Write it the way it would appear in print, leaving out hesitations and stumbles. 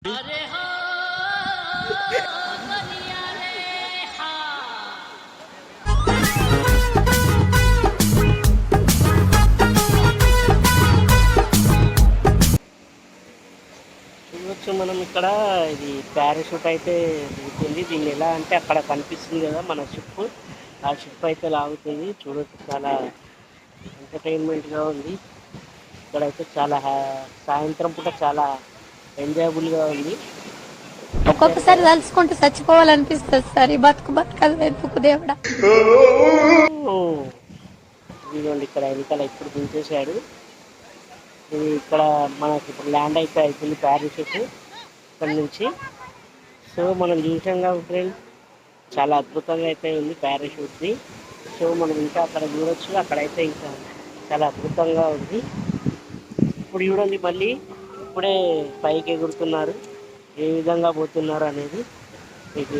చూడొచ్చు మనం ఇక్కడ ఇది పారాషూట్ అయితే దిగుతుంది. దీన్ని ఎలా అంటే అక్కడ కనిపిస్తుంది కదా మన షిప్, ఆ షిప్ అయితే లాగుతుంది. చూడొచ్చు చాలా ఎంటర్టైన్మెంట్గా ఉంది. ఇక్కడైతే చాలా సాయంత్రం పూట చాలా ఎంజాయబుల్గా ఉంది. ఒక్కొక్కసారి తలుచుకుంటూ చచ్చిపోవాలనిపిస్తుంది సార్. ఈ బతుకు బతకదు ఎందుకు దేవుడా. ఇదిగోండి ఇక్కడ వెనకాల ఇప్పుడు దించేశాడు. ఇది ఇక్కడ మనకి ఇప్పుడు ల్యాండ్ అయితే అవుతుంది పారాషూట్ ఇక్కడ నుంచి. సో మనం చూసాం కదా ఫ్రెండ్స్, చాలా అద్భుతంగా అయితే ఉంది పారాషూట్ది. సో మనం ఇంకా అక్కడ చూడొచ్చు, అక్కడైతే ఇంకా చాలా అద్భుతంగా ఉంది. ఇప్పుడు చూడండి మళ్ళీ ఇప్పుడే పైకి ఎగురుతున్నారు, ఏ విధంగా పోతున్నారు అనేది మీకు